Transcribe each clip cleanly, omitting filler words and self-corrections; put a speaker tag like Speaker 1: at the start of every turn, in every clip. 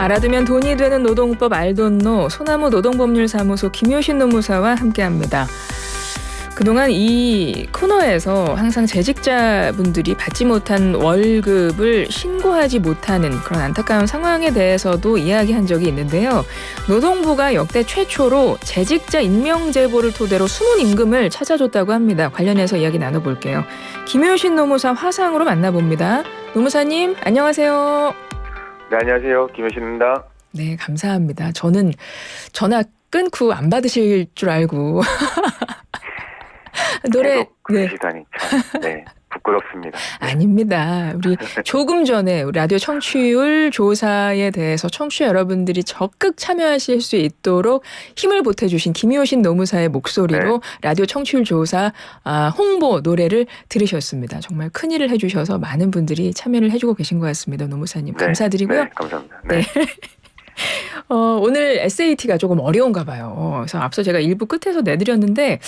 Speaker 1: 알아두면 돈이 되는 노동법 알돈노 소나무 노동법률사무소 김효신 노무사와 함께합니다. 그동안 이 코너에서 항상 재직자분들이 받지 못한 월급을 신고하지 못하는 그런 안타까운 상황에 대해서도 이야기한 적이 있는데요. 노동부가 역대 최초로 재직자 임명제보를 토대로 숨은 임금을 찾아줬다고 합니다. 관련해서 이야기 나눠볼게요. 김효신 노무사 화상으로 만나봅니다. 노무사님 안녕하세요.
Speaker 2: 네, 안녕하세요. 김효신입니다.
Speaker 1: 네, 감사합니다. 저는 전화 끊고 안 받으실 줄 알고 노래
Speaker 2: 그러시다니 참, 네, 부끄럽습니다.
Speaker 1: 아닙니다. 우리 조금 전에 라디오 청취율 조사에 대해서 청취자 여러분들이 적극 참여하실 수 있도록 힘을 보태주신 김효신 노무사의 목소리로 라디오 청취율 조사 홍보 노래를 들으셨습니다. 정말 큰일을 해주셔서 많은 분들이 참여를 해주고 계신 것 같습니다. 노무사님 감사드리고요.
Speaker 2: 네, 감사합니다. 네.
Speaker 1: 오늘 SAT가 조금 어려운가 봐요. 그래서 앞서 제가 일부 끝에서 내드렸는데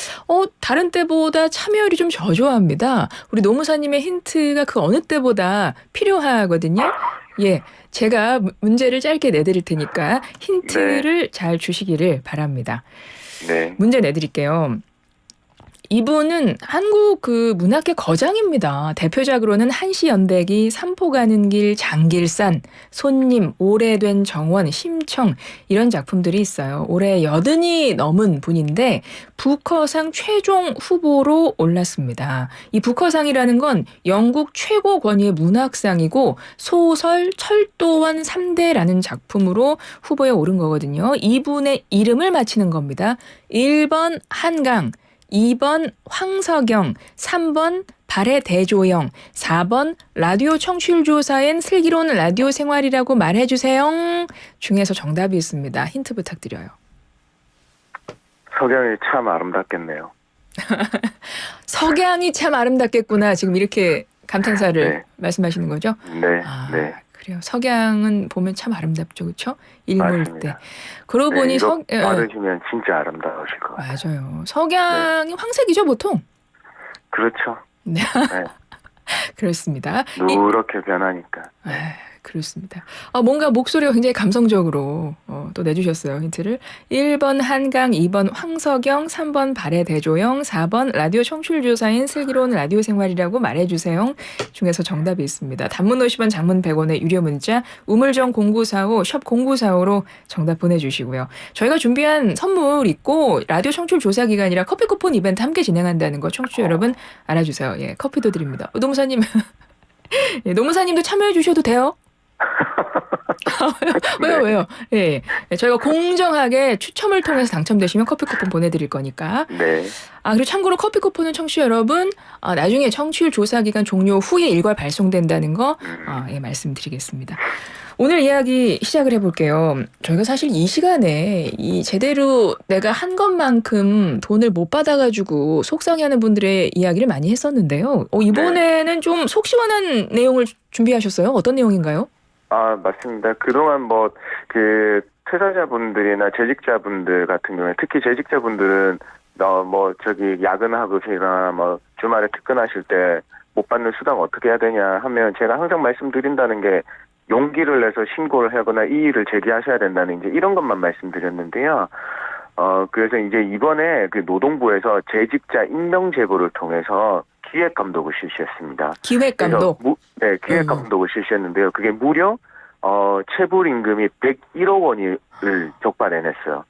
Speaker 1: 다른 때보다 참여율이 좀 저조합니다. 우리 노무사님의 힌트가 그 어느 때보다 필요하거든요. 예, 제가 문제를 짧게 내드릴 테니까 힌트를 잘 주시기를 바랍니다.
Speaker 2: 네.
Speaker 1: 문제 내드릴게요. 이분은 한국 문학계 거장입니다. 대표작으로는 한시연대기, 삼포 가는 길, 장길산, 손님, 오래된 정원, 심청 이런 작품들이 있어요. 올해 80이 넘은 분인데 부커상 최종 후보로 올랐습니다. 이 부커상이라는 건 영국 최고 권위의 문학상이고 소설 철도원 3대라는 작품으로 후보에 오른 거거든요. 이분의 이름을 맞히는 겁니다. 1번 한강, 2번 황석영, 3번 발해 대조영, 4번 라디오 청취율 조사엔 슬기로운 라디오 생활이라고 말해주세요 중에서 정답이 있습니다. 힌트 부탁드려요.
Speaker 2: 석양이 참 아름답겠네요.
Speaker 1: 석양이 참 아름답겠구나. 지금 이렇게 감탄사를
Speaker 2: 네.
Speaker 1: 말씀하시는 거죠?
Speaker 2: 네,
Speaker 1: 네. 그래요. 석양은 보면 참 아름답죠, 그렇죠? 일몰 때. 그러고 보니
Speaker 2: 받으시면 진짜 아름다우실 것 같아요.
Speaker 1: 맞아요. 석양이 황색이죠, 보통.
Speaker 2: 그렇죠.
Speaker 1: 네.
Speaker 2: 네.
Speaker 1: 그렇습니다.
Speaker 2: 누렇게 변하니까.
Speaker 1: 그렇습니다. 뭔가 목소리가 굉장히 감성적으로 또 내주셨어요. 힌트를. 1번 한강, 2번 황석영, 3번 발해 대조영, 4번 라디오 청취율 조사인 슬기로운 라디오 생활이라고 말해주세요 중에서 정답이 있습니다. 단문 50원, 장문 100원의 유료 문자 우물정 0945 샵 0945로 정답 보내주시고요. 저희가 준비한 선물 있고 라디오 청취율 조사 기간이라 커피 쿠폰 이벤트 함께 진행한다는 거 청취자 여러분 알아주세요. 예, 커피도 드립니다. 노무사님 예, 노무사님도 참여해 주셔도 돼요. 왜요? 예. 저희가 공정하게 추첨을 통해서 당첨되시면 커피 쿠폰 보내드릴 거니까.
Speaker 2: 네.
Speaker 1: 그리고 참고로 커피 쿠폰은 청취자 여러분, 나중에 청취율 조사 기간 종료 후에 일괄 발송된다는 거, 예, 말씀드리겠습니다. 오늘 이야기 시작을 해볼게요. 저희가 사실 이 시간에 제대로 내가 한 것만큼 돈을 못 받아가지고 속상해하는 분들의 이야기를 많이 했었는데요. 이번에는 좀 속 시원한 내용을 준비하셨어요? 어떤 내용인가요?
Speaker 2: 맞습니다. 그동안 퇴사자분들이나 재직자분들 같은 경우에 특히 재직자분들은 야근하거나 주말에 특근하실 때 못 받는 수당 어떻게 해야 되냐 하면 제가 항상 말씀드린다는 게 용기를 내서 신고를 하거나 이의를 제기하셔야 된다는 이런 것만 말씀드렸는데요. 그래서 이번에 노동부에서 재직자 임명 제보를 통해서 기획 감독을 실시했습니다.
Speaker 1: 기획 감독?
Speaker 2: 네, 기획 감독을 실시했는데요. 그게 무려 체불 임금이 101억 원을 적발해냈어요.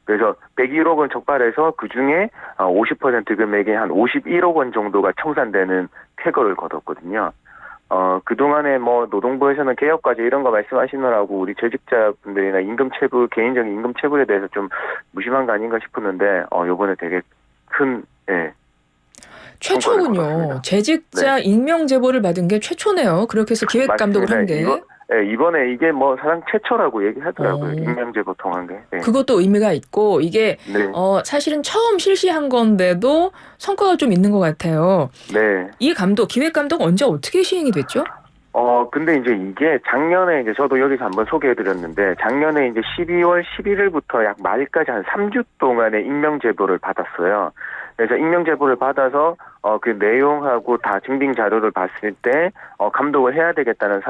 Speaker 2: 그래서 101억 원 적발해서 그 중에 50% 금액의 한 51억 원 정도가 청산되는 쾌거를 거뒀거든요. 그동안에 노동부에서는 개혁과제 이런 거 말씀하시느라고 우리 재직자분들이나 개인적인 임금 체불에 대해서 좀 무심한 거 아닌가 싶었는데, 요번에 되게 큰,
Speaker 1: 최초군요. 재직자 임명 제보를 받은 게 최초네요. 그렇게 해서 기획 감독을 한 게.
Speaker 2: 이번에 이게 사상 최초라고 얘기하더라고요. 임명 제보 통한 게. 네.
Speaker 1: 그것도 의미가 있고 이게 사실은 처음 실시한 건데도 성과가 좀 있는 것 같아요.
Speaker 2: 네.
Speaker 1: 이 기획 감독 언제 어떻게 시행이 됐죠?
Speaker 2: 근데 이게 작년에 저도 여기서 한번 소개해드렸는데 작년에 12월 11일부터 약 말까지 한 3주 동안의 임명 제보를 받았어요. 그래서 익명 제보를 받아서 그 내용하고 다 증빙 자료를 봤을 때 감독을 해야 되겠다는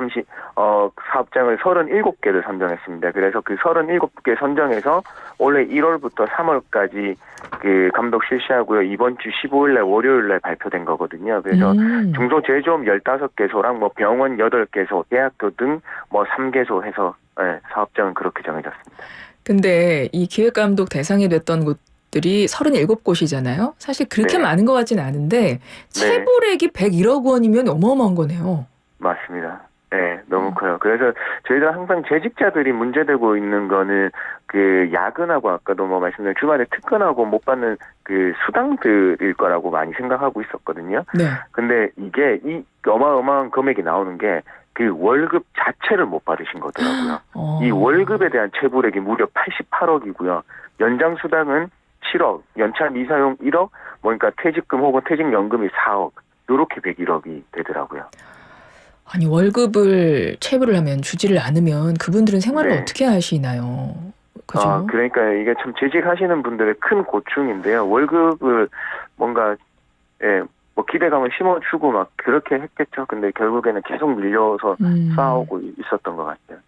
Speaker 2: 사업장을 37개를 선정했습니다. 그래서 그 37개 선정해서 올해 1월부터 3월까지 그 감독 실시하고요. 이번 주 15일날 월요일날 발표된 거거든요. 그래서 중소제조업 15개소랑 뭐 병원 8개소, 대학교 등 뭐 3개소 해서 사업장은 그렇게 정해졌습니다.
Speaker 1: 근데 이 기획감독 대상이 됐던 곳들이 37곳이잖아요. 사실 그렇게
Speaker 2: 네.
Speaker 1: 많은 것 같지는 않은데 체불액이 101억 원이면 어마어마한 거네요.
Speaker 2: 맞습니다. 네, 너무 커요. 그래서 저희가 항상 재직자들이 문제되고 있는 거는 그 야근하고 아까도 뭐 말씀드린 주말에 특근하고 못 받는 그 수당들일 거라고 많이 생각하고 있었거든요.
Speaker 1: 네.
Speaker 2: 근데 이게 이 어마어마한 금액이 나오는 게 그 월급 자체를 못 받으신 거더라고요. 이 월급에 대한 체불액이 무려 88억이고요. 연장 수당은 7억, 연차 미사용 1억, 그러니까 퇴직금 혹은 퇴직연금이 4억, 요렇게 101억이 되더라고요.
Speaker 1: 아니 월급을 체불을 하면 주지를 않으면 그분들은 생활을
Speaker 2: 네.
Speaker 1: 어떻게 하시나요? 그죠?
Speaker 2: 그러니까 이게 참 재직하시는 분들의 큰 고충인데요. 월급을 뭔가 뭐 기대감을 심어주고 막 그렇게 했겠죠. 근데 결국에는 계속 밀려서 쌓아오고 있었던 것 같아요.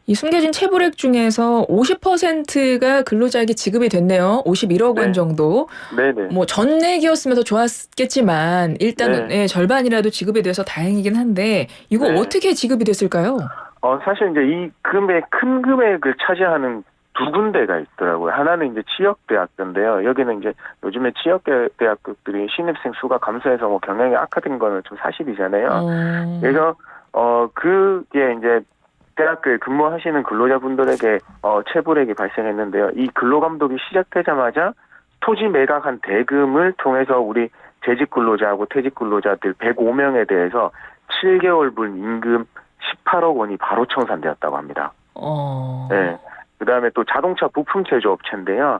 Speaker 1: 이 숨겨진 체불액 중에서 50%가 근로자에게 지급이 됐네요. 51억 원
Speaker 2: 네.
Speaker 1: 정도.
Speaker 2: 네네.
Speaker 1: 뭐 전액이었으면 더 좋았겠지만 일단은
Speaker 2: 네.
Speaker 1: 절반이라도 지급이 돼서 다행이긴 한데 이거
Speaker 2: 네.
Speaker 1: 어떻게 지급이 됐을까요?
Speaker 2: 사실 이제 이 큰 금액을 차지하는 두 군데가 있더라고요. 하나는 이제 지역대학교인데요. 여기는 이제 요즘에 지역대학교들이 신입생 수가 감소해서 뭐 경영이 악화된 거는 좀 사실이잖아요. 그래서 그게 이제 대학교에 근무하시는 근로자분들에게 체불액이 발생했는데요. 이 근로감독이 시작되자마자 토지 매각한 대금을 통해서 우리 재직 근로자하고 퇴직 근로자들 105명에 대해서 7개월분 임금 18억 원이 바로 청산되었다고 합니다. 네. 그다음에 또 자동차 부품 제조업체인데요.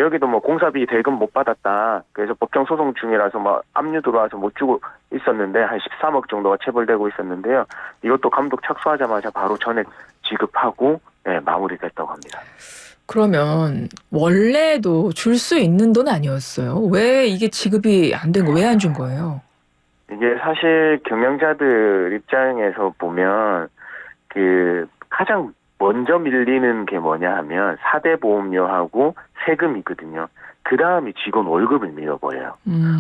Speaker 2: 여기도 뭐 공사비 대금 못 받았다. 그래서 법정 소송 중이라서 뭐 압류 들어와서 못 주고 있었는데 한 13억 정도가 체불되고 있었는데요. 이것도 감독 착수하자마자 바로 전액 지급하고 마무리됐다고 합니다.
Speaker 1: 그러면 원래도 줄 수 있는 돈 아니었어요? 왜 이게 지급이 안 된 거? 왜 안 준 거예요?
Speaker 2: 이게 사실 경영자들 입장에서 보면 그 가장 먼저 밀리는 게 뭐냐 하면 4대 보험료하고 세금이거든요. 그 다음이 직원 월급을 밀려버려요.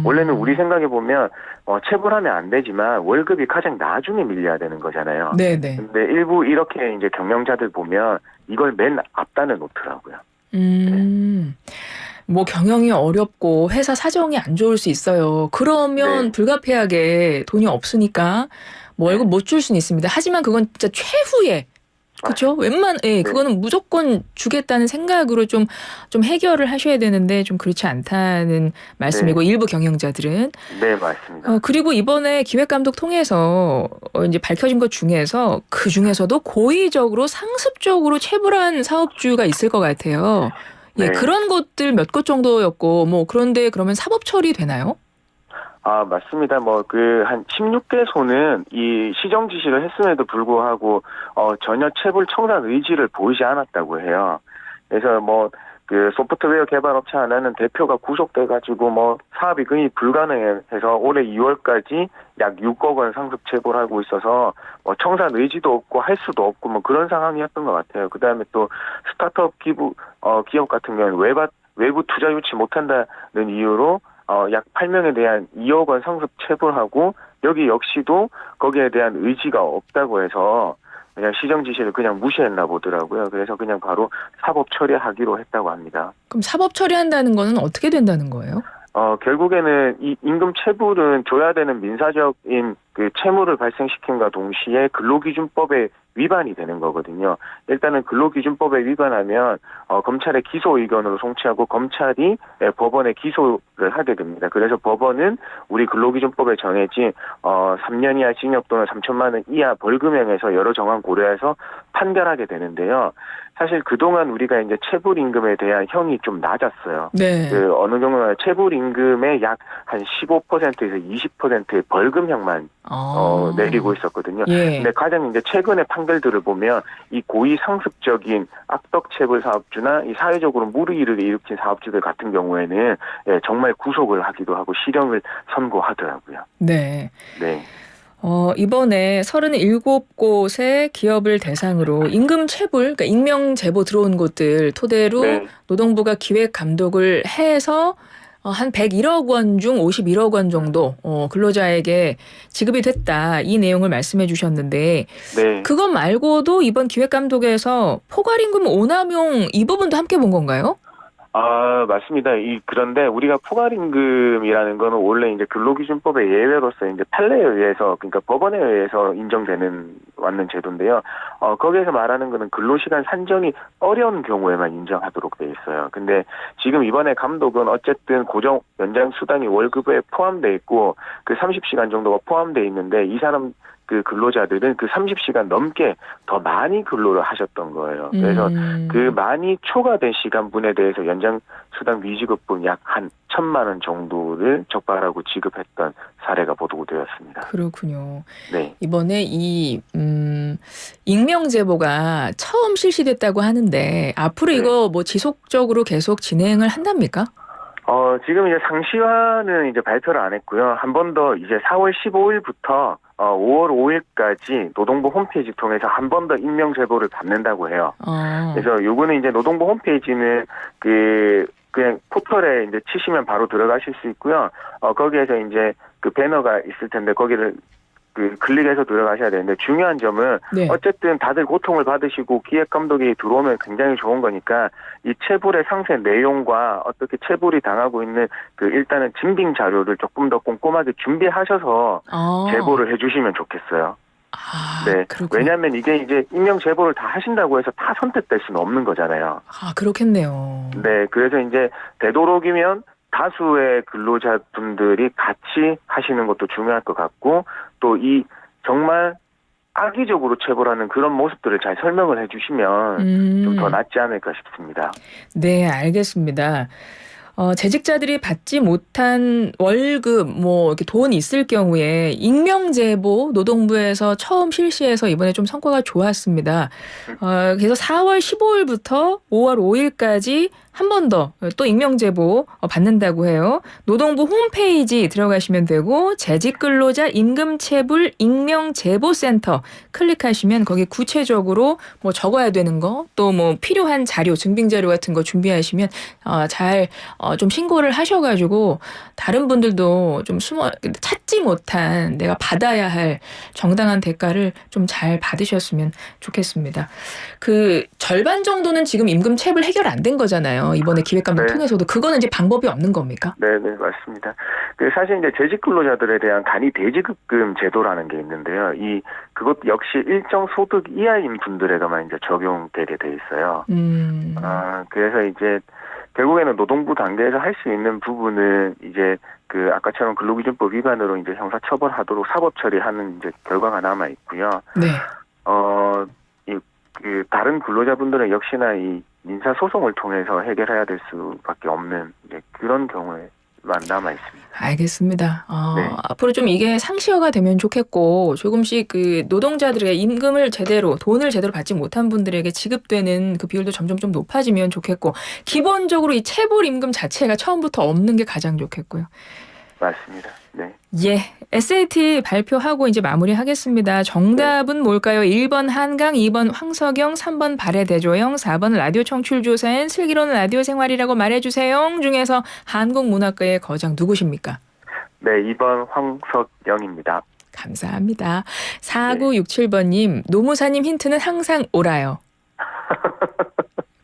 Speaker 2: 원래는 우리 생각해 보면 체불하면 안 되지만 월급이 가장 나중에 밀려야 되는 거잖아요.
Speaker 1: 네네.
Speaker 2: 근데 일부 이렇게 이제 경영자들 보면 이걸 맨 앞단에 놓더라고요.
Speaker 1: 뭐 경영이 어렵고 회사 사정이 안 좋을 수 있어요. 그러면 불가피하게 돈이 없으니까 뭐 월급 못 줄 수는 있습니다. 하지만 그건 진짜 최후에 그렇죠? 그거는 무조건 주겠다는 생각으로 좀 해결을 하셔야 되는데 좀 그렇지 않다는 말씀이고 일부 경영자들은
Speaker 2: 네, 맞습니다.
Speaker 1: 그리고 이번에 기획감독 통해서 이제 밝혀진 것 중에서 그 중에서도 고의적으로 상습적으로 체불한 사업주가 있을 것 같아요. 예, 그런 것들 몇 곳 정도였고 뭐 그런데 그러면 사법 처리 되나요?
Speaker 2: 맞습니다. 한 16개소는 이 시정 지시를 했음에도 불구하고, 전혀 체불 청산 의지를 보이지 않았다고 해요. 그래서 그 소프트웨어 개발업체 하나는 대표가 구속돼가지고 사업이 거의 불가능해서 올해 2월까지 약 6억 원 상습 체불하고 있어서 청산 의지도 없고 할 수도 없고 그런 상황이었던 것 같아요. 그 다음에 또 스타트업 기업 같은 경우는 외부 투자 유치 못한다는 이유로 약 8명에 대한 2억 원 상습 체불하고 여기 역시도 거기에 대한 의지가 없다고 해서 그냥 시정 지시를 그냥 무시했나 보더라고요. 그래서 그냥 바로 사법 처리하기로 했다고 합니다.
Speaker 1: 그럼 사법 처리한다는 거는 어떻게 된다는 거예요?
Speaker 2: 결국에는 이 임금 체불은 줘야 되는 민사적인 그 채무를 발생시킴과 동시에 근로기준법에 위반이 되는 거거든요. 일단은 근로기준법에 위반하면 검찰의 기소 의견으로 송치하고 검찰이 법원에 기소를 하게 됩니다. 그래서 법원은 우리 근로기준법에 정해진 3년 이하 징역 또는 3천만 원 이하 벌금형에서 여러 정황 고려해서 판결하게 되는데요. 사실 그동안 우리가 이제 체불 임금에 대한 형이 좀 낮았어요.
Speaker 1: 네.
Speaker 2: 어느 정도 체불 임금의 약 한 15%에서 20%의 벌금형만 내리고 있었거든요.
Speaker 1: 예.
Speaker 2: 근데 가장 이제 최근의 판결들을 보면 이 고의 상습적인 악덕 체불 사업주나 이 사회적으로 무리를 일으킨 사업주들 같은 경우에는 정말 구속을 하기도 하고 실형을 선고하더라고요.
Speaker 1: 네.
Speaker 2: 네.
Speaker 1: 이번에 37곳의 기업을 대상으로 임금 체불, 그러니까 익명 제보 들어온 곳들 토대로
Speaker 2: 네.
Speaker 1: 노동부가 기획 감독을 해서 한 101억 원 중 51억 원 정도 근로자에게 지급이 됐다. 이 내용을 말씀해 주셨는데
Speaker 2: 네.
Speaker 1: 그것 말고도 이번 기획 감독에서 포괄임금 오남용 이 부분도 함께 본 건가요?
Speaker 2: 맞습니다. 그런데 우리가 포괄임금이라는 거는 원래 이제 근로기준법의 예외로서 이제 판례에 의해서, 그러니까 법원에 의해서 왔는 제도인데요. 거기에서 말하는 거는 근로시간 산정이 어려운 경우에만 인정하도록 돼 있어요. 근데 지금 이번에 감독은 어쨌든 고정 연장 수당이 월급에 포함돼 있고 그 30시간 정도가 포함돼 있는데 이 사람 그 근로자들은 그 30시간 넘게 더 많이 근로를 하셨던 거예요. 그래서 그 많이 초과된 시간분에 대해서 연장 수당 미지급분 약 한 1,000만 원 정도를 적발하고 지급했던 사례가 보도되었습니다.
Speaker 1: 그렇군요.
Speaker 2: 네.
Speaker 1: 이번에 이 익명 제보가 처음 실시됐다고 하는데 앞으로
Speaker 2: 네.
Speaker 1: 이거 뭐 지속적으로 계속 진행을 한답니까?
Speaker 2: 지금 이제 상시화는 이제 발표를 안 했고요. 한 번 더 이제 4월 15일부터 5월 5일까지 노동부 홈페이지 통해서 한 번 더 익명 제보를 받는다고 해요. 그래서 요거는 이제 노동부 홈페이지는 그냥 포털에 이제 치시면 바로 들어가실 수 있고요. 거기에서 이제 그 배너가 있을 텐데 거기를 클릭해서 들어가셔야 되는데 중요한 점은
Speaker 1: 네.
Speaker 2: 어쨌든 다들 고통을 받으시고 기획 감독이 들어오면 굉장히 좋은 거니까 이 체불의 상세 내용과 어떻게 체불이 당하고 있는 일단은 증빙 자료를 조금 더 꼼꼼하게 준비하셔서 제보를 해주시면 좋겠어요. 네.
Speaker 1: 그렇군요.
Speaker 2: 왜냐하면 이게 이제 익명 제보를 다 하신다고 해서 다 선택될 수는 없는 거잖아요.
Speaker 1: 그렇겠네요.
Speaker 2: 네. 그래서 이제 되도록이면 다수의 근로자분들이 같이 하시는 것도 중요할 것 같고 또 이 정말 악의적으로 체불하는 그런 모습들을 잘 설명을 해주시면 좀 더 낫지 않을까 싶습니다.
Speaker 1: 네, 알겠습니다. 재직자들이 받지 못한 월급, 이렇게 돈 있을 경우에 익명 제보 노동부에서 처음 실시해서 이번에 좀 성과가 좋았습니다. 그래서 4월 15일부터 5월 5일까지 한 번 더 또 익명 제보 받는다고 해요. 노동부 홈페이지 들어가시면 되고 재직 근로자 임금 체불 익명 제보 센터 클릭하시면 거기 구체적으로 적어야 되는 거 또 필요한 자료, 증빙 자료 같은 거 준비하시면 잘 좀 신고를 하셔가지고 다른 분들도 좀 찾지 못한 내가 받아야 할 정당한 대가를 좀 잘 받으셨으면 좋겠습니다. 절반 정도는 지금 임금 체불 해결 안 된 거잖아요. 이번에 기획감독
Speaker 2: 네.
Speaker 1: 통해서도 그거는 이제 방법이 없는 겁니까?
Speaker 2: 네, 맞습니다. 사실 이제 재직 근로자들에 대한 간이 대지급금 제도라는 게 있는데요. 그것 역시 일정 소득 이하인 분들에게만 이제 적용되게 돼 있어요. 그래서 이제 결국에는 노동부 단계에서 할 수 있는 부분은 이제 아까처럼 근로기준법 위반으로 이제 형사 처벌하도록 사법 처리하는 이제 결과가 남아 있고요.
Speaker 1: 네.
Speaker 2: 다른 근로자분들은 역시나 이 민사 소송을 통해서 해결해야 될 수밖에 없는 그런 경우에만 남아 있습니다.
Speaker 1: 알겠습니다.
Speaker 2: 네.
Speaker 1: 앞으로 좀 이게 상시화가 되면 좋겠고 조금씩 노동자들에게 돈을 제대로 받지 못한 분들에게 지급되는 그 비율도 점점 좀 높아지면 좋겠고 기본적으로 이 체불 임금 자체가 처음부터 없는 게 가장 좋겠고요.
Speaker 2: 맞습니다. 네.
Speaker 1: 예, SAT 발표하고 이제 마무리하겠습니다. 정답은 뭘까요? 1번 한강, 2번 황석영, 3번 발해대조영, 4번 라디오 청취율조사엔 슬기로운 라디오 생활이라고 말해주세요 중에서 한국문학과의 거장 누구십니까?
Speaker 2: 네, 2번 황석영입니다.
Speaker 1: 감사합니다. 4967번님, 노무사님 힌트는 항상 옳아요.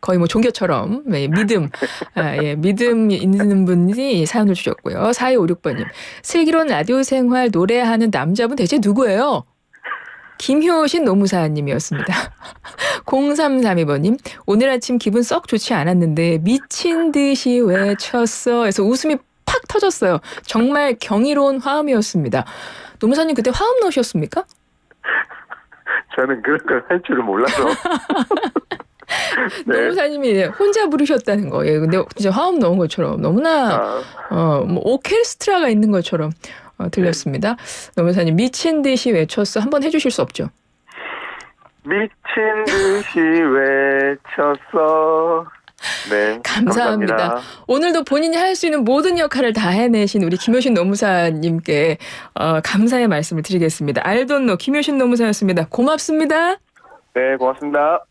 Speaker 1: 거의 종교처럼 믿음 믿음 있는 분이 사연을 주셨고요. 4256번님 슬기로운 라디오 생활 노래하는 남자분 대체 누구예요? 김효신 노무사님이었습니다. 0332번님 오늘 아침 기분 썩 좋지 않았는데 미친 듯이 외쳤어 해서 웃음이 팍 터졌어요. 정말 경이로운 화음이었습니다. 노무사님 그때 화음 넣으셨습니까?
Speaker 2: 저는 그런 걸 할 줄을 몰라서. 네.
Speaker 1: 노무사님이 혼자 부르셨다는 거예요. 근데 진짜 화음 넣은 것처럼 너무나 오케스트라가 있는 것처럼 들렸습니다. 노무사님 미친 듯이 외쳤어. 한번 해주실 수 없죠?
Speaker 2: 미친 듯이 외쳤어. 네,
Speaker 1: 감사합니다. 오늘도 본인이 할 수 있는 모든 역할을 다 해내신 우리 김효신 노무사님께 감사의 말씀을 드리겠습니다. 알돈노 김효신 노무사였습니다. 고맙습니다.
Speaker 2: 네, 고맙습니다.